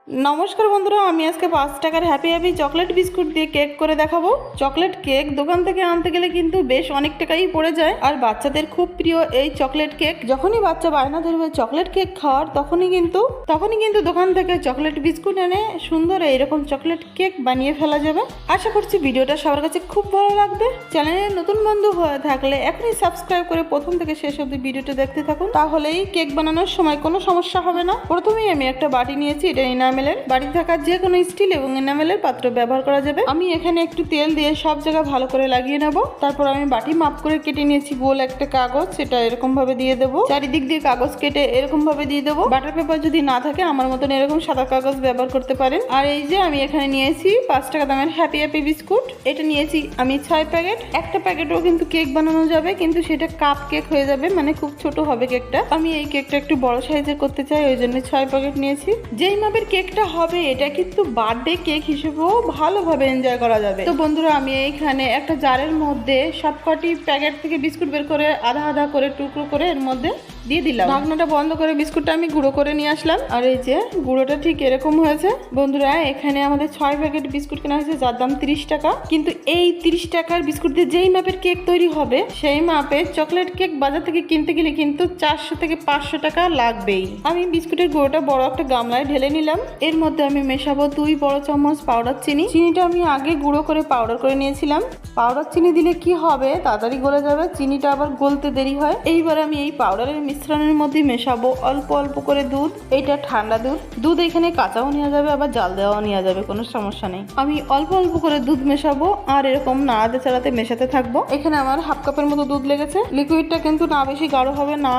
नमस्कार बंधुरा आमी आज के 5 टाकार हैप्पी हैप्पी चॉकलेट बिस्कुट दिए केक करे देखाबो। चॉकलेट केक दोकान থেকে আনতে গেলে কিন্তু বেশ অনেক টাকাই পড়ে যায় আর বাচ্চাদের খুব প্রিয় এই চকলেট কেক যখনই বাচ্চা বায়না ধরবে চকলেট কেক খাওয়ার তখনই কিন্তু দোকান থেকে চকলেট বিস্কুট এনে সুন্দর এইরকম চকলেট কেক বানিয়ে ফেলা যাবে। আশা করছি ভিডিওটা সবার কাছে খুব ভালো লাগবে। চ্যানেলে নতুন বন্ধু হয়ে থাকলে এখনই সাবস্ক্রাইব করে প্রথম থেকে শেষ অবধি ভিডিওটা দেখতে থাকুন, তাহলেই কেক বানানোর সময় কোনো সমস্যা হবে না। প্রথমেই আমি একটা বাটি নিয়েছি, এটা এনামেলের, বাড়িতে থাকা যে কোনো স্টিল এবং এনামেলের পাত্র ব্যবহার করা যাবে। আমি এখানে একটু তেল দিয়ে সব জায়গা ভালো করে লাগিয়ে নেব। তারপর আমি বাটি মাপ করে কেটে নিয়েছি গোল একটা কাগজ, সেটা এরকম ভাবে দিয়ে দেবো। চারিদিক দিয়ে কাগজ কেটে এরকম ভাবে দিয়ে দেবো। বাটার পেপার যদি না থাকে আমার মতন এরকম সাদা কাগজ ব্যবহার করতে পারেন। আর এই যে আমি এখানে নিয়েছি 5 টাকা দামের হ্যাপি হ্যাপি বিস্কুট, এটা নিয়েছি আমি 6 প্যাকেট। একটা প্যাকেটও কিন্তু কেক বানানো যাবে, কিন্তু সেটা কাপ কেক হয়ে যাবে, মানে খুব ছোট হবে কেকটা। আমি এই কেকটা একটু বড় সাইজের করতে চাই, ওই জন্য 6 প্যাকেট নিয়েছি। যেই মাপের কেকটা হবে এটা কিন্তু বার্থডে কেক হিসেবেও ভালোভাবে এনজয় করা যাবে। তো বন্ধুরা আমি এইখানে একটা জারের মধ্যে সবকটি প্যাকেট থেকে বিস্কুট বের করে আধা আধা করে টুকরো করে এর মধ্যে দিয়ে দিলাম। ঢাকনাটা বন্ধ করে বিস্কুটটা আমি গুঁড়ো করে নিয়ে আসলাম। আর এই যে গুঁড়োটা ঠিক এরকম হয়েছে। বন্ধুরা এখানে আমাদের 6 প্যাকেট বিস্কুট কেনা হয়েছে, যার দাম 30 টাকা। কিন্তু এই 30 টাকার বিস্কুট দিয়ে যেই মাপের কেক তৈরি হবে সেই মাপে চকলেট কেক বাজার থেকে কিনতে গেলে কিন্তু 400 থেকে 500 টাকা লাগবেই। আমি বিস্কুটের গুঁড়োটা বড় একটা গামলায় ঢেলে নিলাম। এর মধ্যে আমি মেশাবো 2 বড় চামচ পাউডার চিনি। চিনিটা আমি আগে গুঁড়ো করে পাউডার করে নিয়েছিলাম। পাউডার চিনি দিলে কি হবে, তাড়াতাড়ি গলে যাবে, চিনিটা আবার গলতে দেরি হয়। এইবার আমি এই পাউডারের মিশ্রণের মধ্যে মেশাবো অল্প অল্প করে দুধ। এটা ঠান্ডা দুধ এখানে কাঁচাও নেওয়া যাবে, আবার জাল দেওয়াও নেওয়া যাবে, কোনো সমস্যা নেই। আমি অল্প অল্প করে দুধ মেশাবো আর এরকম নাড়াতে চাড়াতে মেশাতে থাকবো। এখানে আমার হাফ কাপের মতো দুধ লেগেছে। লিকুইডটা কিন্তু না বেশি গাঢ় হবে না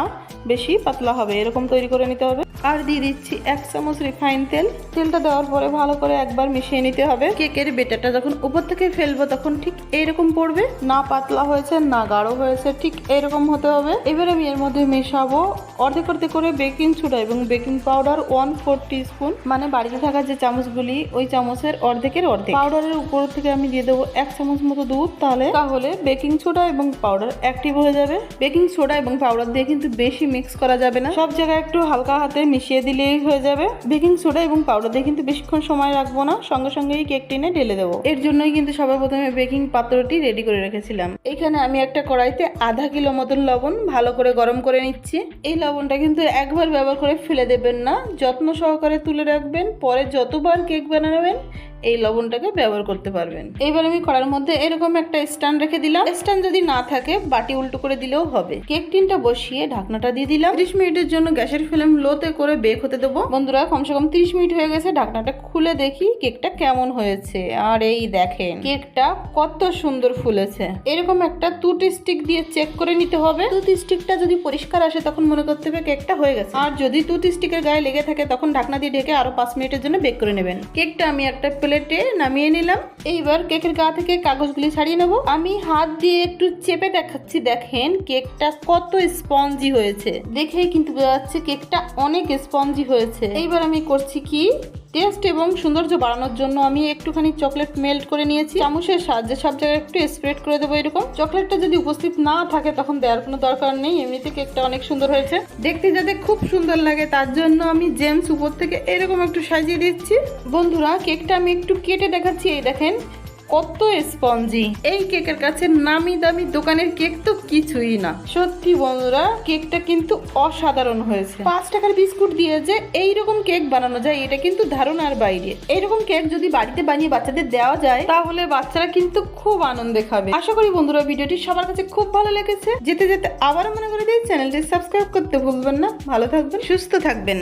বেশি পাতলা হবে, এরকম তৈরি করে নিতে হবে। আর দিয়ে দিচ্ছি 1 চামচ রিফাইন তেল। তেলটা দেওয়ার পরে ভালো করে একবার মিশিয়ে নিতে হবে। কেকের বেটারটা যখন উপর থেকে ফেলবো তখন ঠিক এইরকম পড়বে, না পাতলা হয়েছে না গাঢ় হয়েছে, ঠিক এইরকম হতে হবে। এবার আমি এর মধ্যে মেশাবো অর্ধেক অর্ধেক করে বেকিং সোডা এবং বেকিং পাউডার 1/4 টিস্পুন, মানে বাড়িতে থাকা যে চামচগুলি ওই চামচের অর্ধেকের অর্ধেক। পাউডারের উপর থেকে আমি দিয়ে দেবো 1 চামচ মতো দুধ। তাহলে বেকিং সোডা এবং পাউডার অ্যাক্টিভ হয়ে যাবে। বেকিং সোডা এবং পাউডার দিয়ে কিন্তু বেশি মিক্স করা যাবে না, সব জায়গায় একটু হালকা হাতে মিশিয়ে দিলেই হয়ে যাবে। বেকিং সোডা এবং পাউডার দিয়ে কিন্তু বেশিক্ষণ সময় রাখবো না, সঙ্গে সঙ্গেই কেক টিনে ঢেলে দেবো। এর জন্যই কিন্তু সবার প্রথমে বেকিং পাত্রটি রেডি করে রেখেছিলাম। এখানে আমি একটা কড়াইতে আধা কিলো মতন লবণ ভালো করে গরম করে নিচ্ছি। এই লবণটা কিন্তু একবার ব্যবহার করে ফেলে দেবেন না, যত্ন সহকারে তুলে রাখবেন, পরে যতবার কেক বানাবেন এই লবণটাকে ব্যবহার করতে পারবেন। এবার আমি কড়াইয়ের মধ্যে এরকম একটা স্ট্যান্ড রেখে দিলাম। স্ট্যান্ড যদি না থাকে বাটি উল্টো করে দিলেও হবে। কেক টিনটা বসিয়ে ঢাকনাটা দিয়ে দিলাম। 30 মিনিটের জন্য গ্যাসের ফ্লেম লোতে করে বেক হতে দেবো। বন্ধুরা কমসে কম 30 মিনিট হয়ে গেছে। ঢাকনাটা খুলে দেখি কেকটা কেমন হয়েছে। আর এই দেখেন কেকটা কত সুন্দর ফুলেছে। এরকম একটা টুথ স্টিক দিয়ে চেক করে নিতে হবে। টুথ স্টিকটা যদি পরিষ্কার আসে তখন মনে করতে হবে কেকটা হয়ে গেছে। আর যদি টুথ স্টিকের গায়ে লেগে থাকে তখন ঢাকনা দিয়ে ঢেকে আরো 5 মিনিটের জন্য বেক করে নেবেন। কেকটা আমি একটা প্লেটে নামিয়ে নিলাম। এইবার কেকের গা থেকে কাগজগুলি ছাড়িয়ে নেব। আমি হাত দিয়ে একটু চেপে দেখাচ্ছি, দেখেন কেকটা কত স্পঞ্জি হয়েছে। দেখেই কিন্তু বোঝা যাচ্ছে কেকটা অনেক স্পঞ্জি হয়েছে। এইবার আমি করছি কি, টেস্ট এবং সৌন্দর্য বাড়ানোর জন্য আমি একটুখানি চকলেট মেল্ট করে নিয়েছি। চামচের সাহায্যে সব জায়গায় একটু স্প্রেড করে দেবো। এরকম চকলেটটা যদি উপস্থিত না থাকে তখন দেওয়ার কোনো দরকার নেই, এমনিতে কেকটা অনেক সুন্দর হয়েছে। দেখতে যাতে খুব সুন্দর লাগে তার জন্য আমি জেমস উপর থেকে এরকম একটু সাজিয়ে দিচ্ছি। বন্ধুরা কেকটা আমি একটু কেটে দেখাচ্ছি, এই দেখেন কত স্পঞ্জি। এই কেকের কাছে নামি দামি দোকানের কেক তো কিছুই না। সত্যি বন্ধুরা কেকটা কিন্তু অসাধারণ হয়েছে। 5 টাকার বিস্কুট দিয়ে যে এইরকম কেক বানানো যায় এটা কিন্তু ধারণার বাইরে। এইরকম কেক যদি বাড়িতে বানিয়ে বাচ্চাদের দেওয়া যায় তাহলে বাচ্চারা কিন্তু খুব আনন্দে খাবে। আশা করি বন্ধুরা ভিডিওটি সবার কাছে খুব ভালো লেগেছে। যেতে যেতে আবারও মনে করে দিই চ্যানেলটি সাবস্ক্রাইব করতে ভুলবেন না। ভালো থাকবেন, সুস্থ থাকবেন।